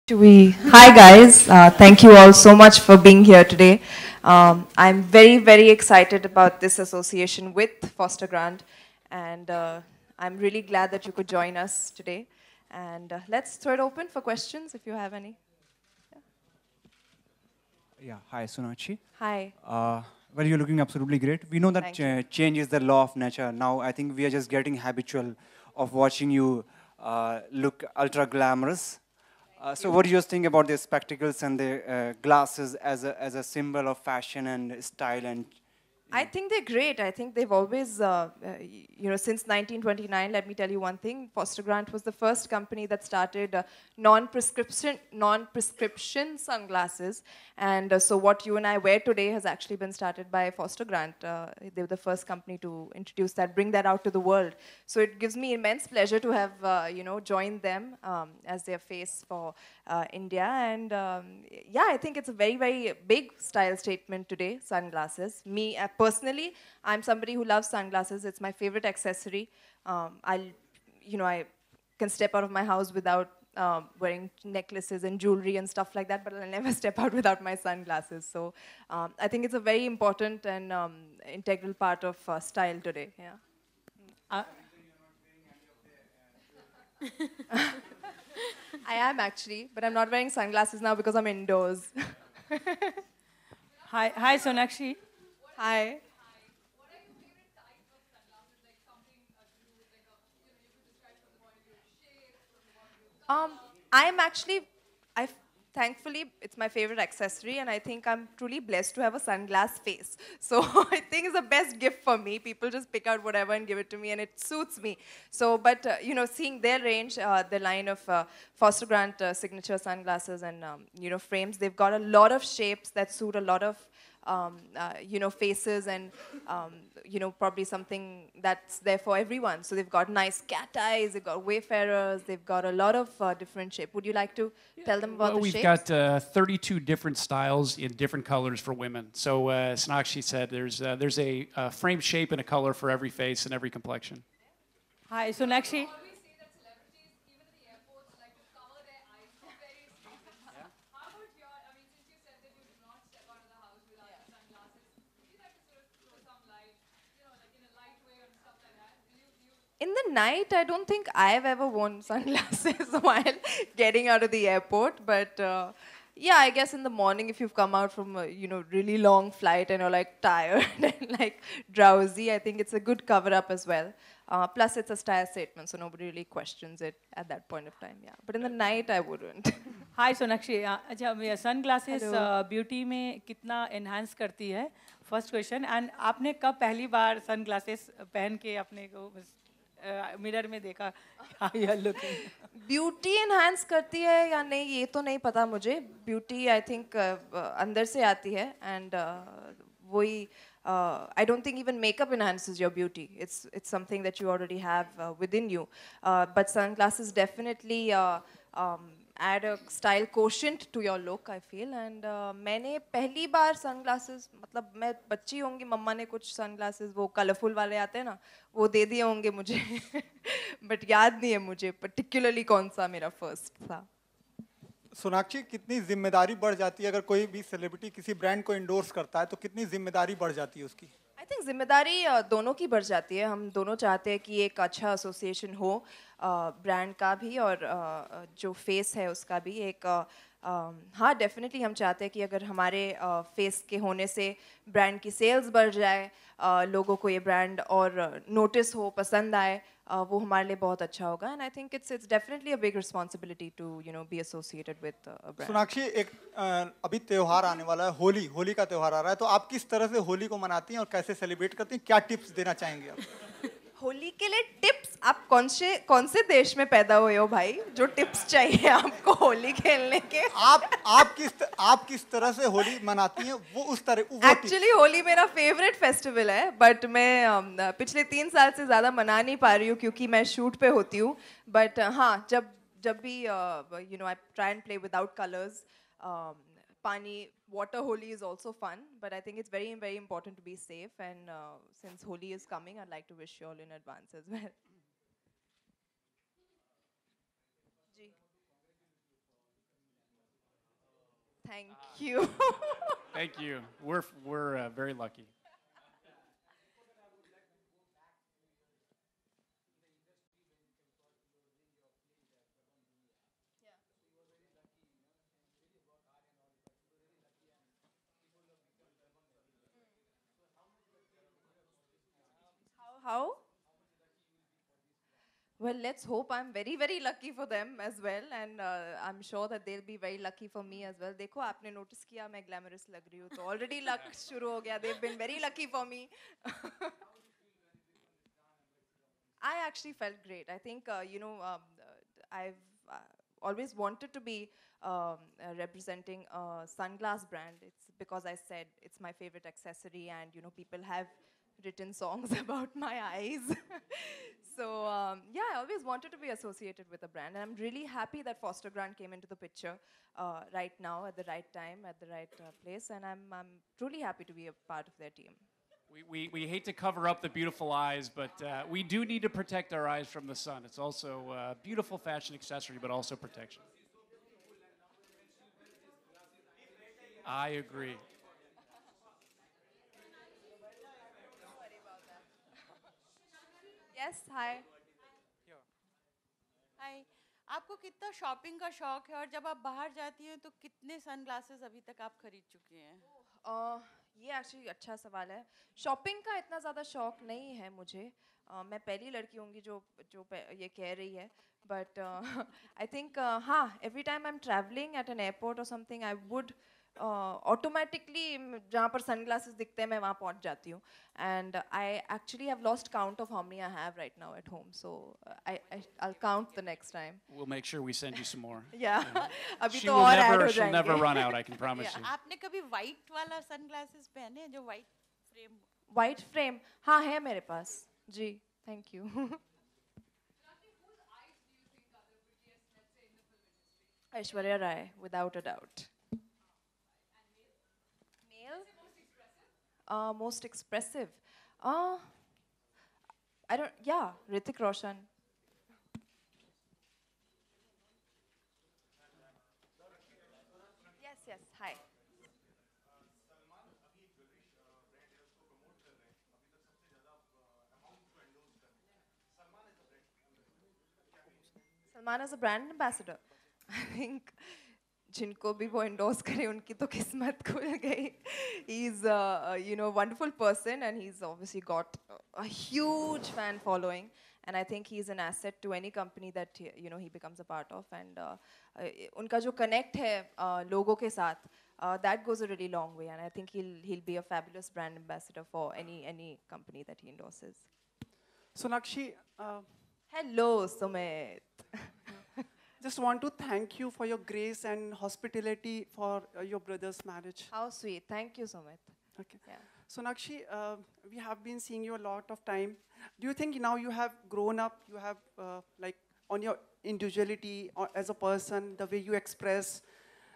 Hi guys, thank you all so much for being here today. I'm very, very excited about this association with Foster Grant, and I'm really glad that you could join us today. And let's throw it open for questions if you have any. Yeah, hi Sonakshi. Hi, Uh, well, you're looking absolutely great. We know that thank you. change is the law of nature. Now, I think we are just getting habitual of watching you look ultra glamorous. So, You. what do you just think about the spectacles and the glasses as a symbol of fashion and style and you I know? think they're great. I think they've always, since 1929, let me tell you one thing. Foster Grant was the first company that started non-prescription sunglasses. And so what you and I wear today has actually been started by Foster Grant. They were the first company to introduce that, bring that out to the world. So it gives me immense pleasure to have, joined them as their face for India. And yeah, I think it's a very, very big style statement today, sunglasses. Me, personally, I'm somebody who loves sunglasses. It's my favorite accessory. I can step out of my house without wearing necklaces and jewelry and stuff like that, but I'll never step out without my sunglasses. So I think it's a very important and integral part of style today. Yeah. Uh, I am actually, but I'm not wearing sunglasses now because I'm indoors. hi, Sonakshi. Hi. Um, I'm actually, thankfully, it's my favorite accessory, and I think I'm truly blessed to have a sunglass face. So I think it's the best gift for me. People just pick out whatever and give it to me, and it suits me. So, but seeing their range, the line of Foster Grant signature sunglasses and frames, they've got a lot of shapes that suit a lot of faces and probably something that's there for everyone. So they've got nice cat eyes, they've got wayfarers, they've got a lot of different shapes. Would you like to tell them about Well, the we've shapes? got 32 different styles in different colors for women. So, Sonakshi said there's a frame shape and a color for every face and every complexion. Hi, Sonakshi. In the night, I don't think I've ever worn sunglasses while getting out of the airport. But yeah, I guess in the morning, if you've come out from a really long flight and you're like tired and like drowsy, I think it's a good cover up as well. Plus, it's a style statement, so nobody really questions it at that point of time. Yeah, but in the night, I wouldn't. हाय सोनाक्षी अच्छा sun glasses Hello. Beauty में कितना enhance करती है first question and आपने कब पहली बार sun glasses पहन के अपने को मिरर में देखा how you are looking beauty enhance करती है या नहीं ये तो नहीं पता मुझे ब्यूटी आई थिंक अंदर से आती है एंड वही I don't think even makeup enhances your beauty. It's something that you already have within you. But sunglasses definitely add a style quotient to your look, I feel. And मैंने पहली बार sunglasses मतलब मैं बच्ची होंगी मम्मा ने कुछ sunglasses वो colourful वाले आते हैं ना वो दे दिए होंगे मुझे बट याद नहीं है मुझे particularly कौन सा मेरा फर्स्ट था. सोनाक्षी कितनी जिम्मेदारी बढ़ जाती है अगर कोई भी सेलिब्रिटी किसी ब्रांड को इंडोर्स करता है तो कितनी जिम्मेदारी बढ़ जाती है उसकी आई थिंक जिम्मेदारी दोनों की बढ़ जाती है. हम दोनों चाहते हैं कि एक अच्छा एसोसिएशन हो ब्रांड का भी और जो फेस है उसका भी एक हाँ डेफिनेटली हम चाहते हैं कि अगर हमारे फेस के होने से ब्रांड की सेल्स बढ़ जाए लोगों को ये ब्रांड और नोटिस हो पसंद आए वो हमारे लिए बहुत अच्छा होगा. And I think it's definitely a big responsibility to be associated with a brand. Sonakshi एक अभी त्योहार आने वाला है होली होली का त्योहार आ रहा है तो आप किस तरह से होली को मनाती हैं और कैसे सेलिब्रेट करती हैं क्या टिप्स देना चाहेंगे आप होली के लिए टिप्स. आप कौन से देश में पैदा हुए हो भाई जो टिप्स चाहिए आपको होली खेलने के. आप किस तरह से होली मनाती हैं वो उस तरह वो एक्चुअली होली मेरा फेवरेट फेस्टिवल है बट मैं पिछले 3 साल से ज़्यादा मना नहीं पा रही हूँ क्योंकि मैं शूट पे होती हूँ. बट हाँ जब जब भी I try and play without colours. Pani water holi is also fun, but I think it's very very important to be safe. And since Holi is coming, I'd like to wish you all in advance as well. जी. Thank you. Thank you. We're very lucky. How? Well, let's hope I'm very, very lucky for them as well, and I'm sure that they'll be very lucky for me as well. देखो आपने notice किया मैं glamorous लग रही हूँ, तो already luck शुरू हो गया. They've been very lucky for me. I actually felt great. I think I've always wanted to be representing a sunglass brand. It's because I said it's my favorite accessory, and people have written songs about my eyes. So yeah, I always wanted to be associated with a brand, and I'm really happy that Foster Grant came into the picture right now at the right time, at the right place, and I'm truly happy to be a part of their team. We hate to cover up the beautiful eyes, but we do need to protect our eyes from the sun. It's also a beautiful fashion accessory, but also protection. I agree. Yes, hi. हाय, आपको कितना shopping का शौक है और जब आप बाहर जाती हैं तो कितने सनग्लासेस अभी तक आप खरीद चुकी हैं? ये एक्चुअली अच्छा सवाल है. शॉपिंग का इतना ज़्यादा शौक नहीं है मुझे. मैं पहली लड़की होंगी जो ये कह रही है. बट आई थिंक हाँ, every time I am travelling eight an airport और समथिंग, आई वुड ऑटोमेटिकली जहाँ पर सनग्लासेस दिखते हैं मैं वहाँ पहुँच जाती हूँ. And I actually have lost count of how many I have right now at home. So I'll count the next time. We'll make sure we send you some more. Yeah. अभी She तो will और add हो she'll never जाएंगे. run out, I can promise you. आपने कभी white वाला sunglasses पहने हैं जो वाइट फ्रेम? White frame. हाँ है मेरे पास. जी, thank you. Aishwarya Rai, without a doubt. Male? Most expressive. I don't. Yeah, Hrithik Roshan. Yes, yes. Hi. Salman is a brand ambassador. I think जिनको भी वो endorse करे उनकी तो किस्मत खुल गई. He's a wonderful person, and he's obviously got a huge fan following, and I think he's an asset to any company that he becomes a part of. And उनका जो connect है लोगों के साथ, that goes a really long way, and I think he'll be a fabulous brand ambassador for any company that he endorses. Sonakshi, Hello, Sumit. just want to thank you for your grace and hospitality for your brother's marriage. How sweet. Thank you, Sumit. Okay. Yeah. Sonakshi, we have been seeing you a lot of time. Do you think now you have grown up, you have like on your individuality or as a person, the way you express,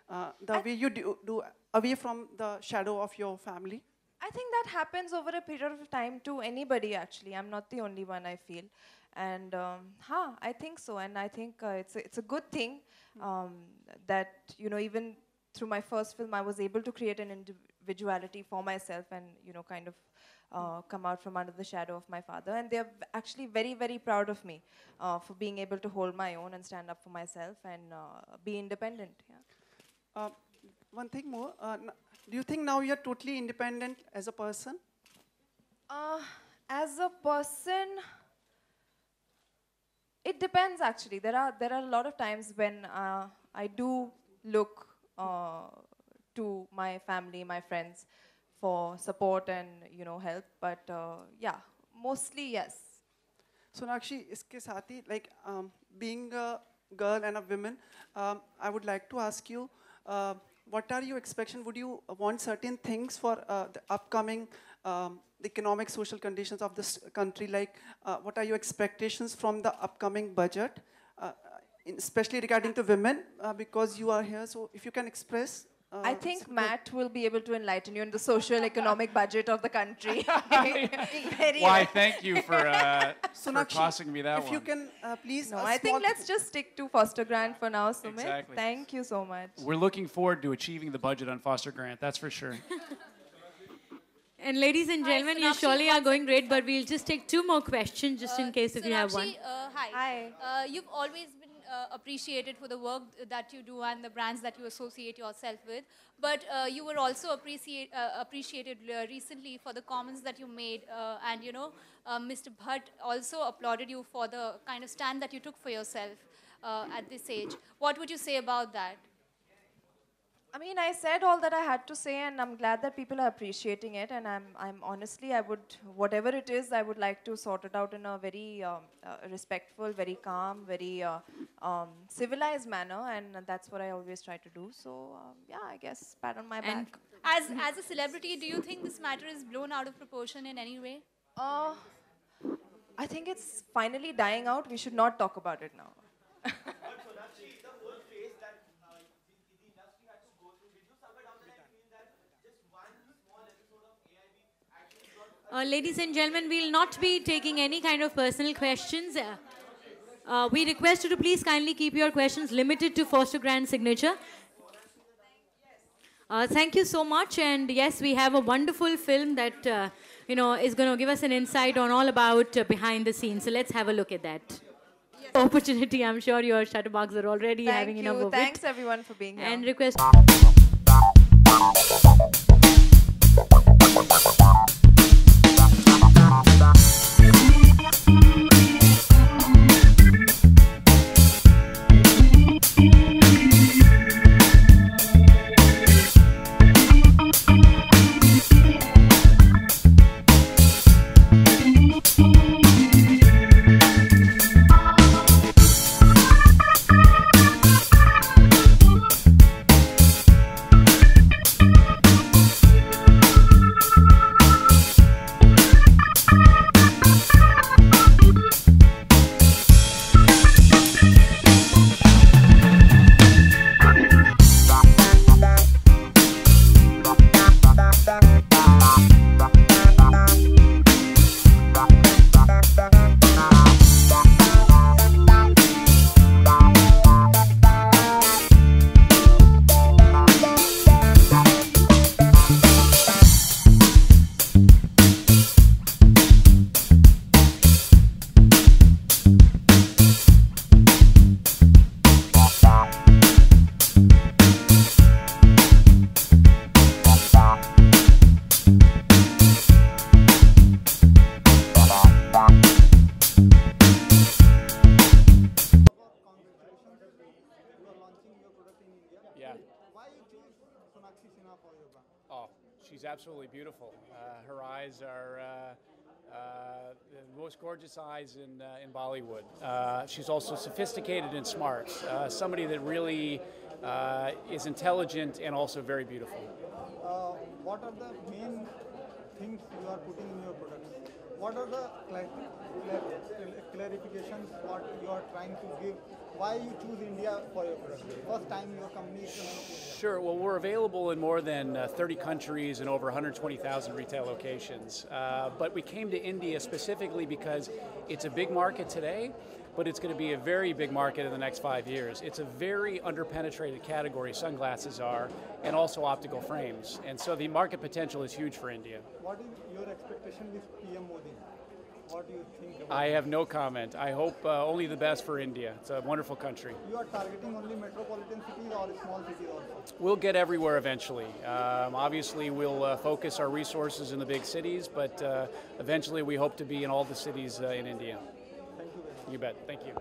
the way you do away from the shadow of your family? I think that happens over a period of time to anybody, actually. I'm not the only one, I feel. And I think so. And I think it's a good thing that, even through my first film, I was able to create an individuality for myself and, kind of come out from under the shadow of my father. And they're actually very, very proud of me for being able to hold my own and stand up for myself and be independent. Yeah. One thing more, do you think now you're totally independent as a person? As a person, it depends actually. There are a lot of times when I do look to my family, my friends for support and help. But yeah, mostly yes. Sonakshi, iske साथ ही, like being a girl and a woman, I would like to ask you, what are your expectations? Would you want certain things for the upcoming the economic social conditions of this country? Like, what are your expectations from the upcoming budget, especially regarding to women, because you are here? So if you can express. I think Matt will be able to enlighten you in the social economic budget of the country. Very Why, thank you for Sonakshi, tossing me that if one. you can please. No, I think let's just stick to foster grant for now, Sumit. Exactly. Thank you so much. We're looking forward to achieving the budget on foster grant, that's for sure. And ladies and gentlemen, you surely are going great, but we'll just take 2 more questions just in case if you have one. Hi. Hi. You've always been appreciated for the work that you do and the brands that you associate yourself with. But you were also appreciated recently for the comments that you made. And, you know, Mr. Bhatt also applauded you for the kind of stand that you took for yourself at this age. What would you say about that? I mean, I said all that I had to say, and I'm glad that people are appreciating it. And I'm honestly, I would, whatever it is, I would like to sort it out in a very respectful, very calm, very civilized manner, and that's what I always try to do. So, yeah, I guess pat on my back. As a celebrity, do you think this matter is blown out of proportion in any way? I think it's finally dying out. We should not talk about it now. Ladies and gentlemen, we'll not be taking any kind of personal questions. We request you to please kindly keep your questions limited to foster grant signature. Thank you so much. And yes, we have a wonderful film that you know, is going to give us an insight on all about behind the scenes. So let's have a look at that. Yes. Opportunity. I'm sure your shutterbugs are already having enough of it. Thanks everyone for being here. And request. She's absolutely beautiful. Her eyes are the most gorgeous eyes in Bollywood. She's also sophisticated and smart. Somebody that really is intelligent and also very beautiful. What are the main things you are putting in your products? What are the clarifications what you are trying to give? Why you choose India for your product? First time your company is coming to India. Sure. Well, we're available in more than 30 countries and over 120,000 retail locations. But we came to India specifically because it's a big market today, but it's going to be a very big market in the next 5 years. It's a very underpenetrated category, sunglasses are, and also optical frames. And so the market potential is huge for India. What is your expectation with PM Modi? What do you think about I have no comment. I hope only the best for India. It's a wonderful country. You are targeting only metropolitan cities or small cities also? We'll get everywhere eventually. Obviously, we'll focus our resources in the big cities, but eventually we hope to be in all the cities in India. Thank you very much. You bet. Thank you.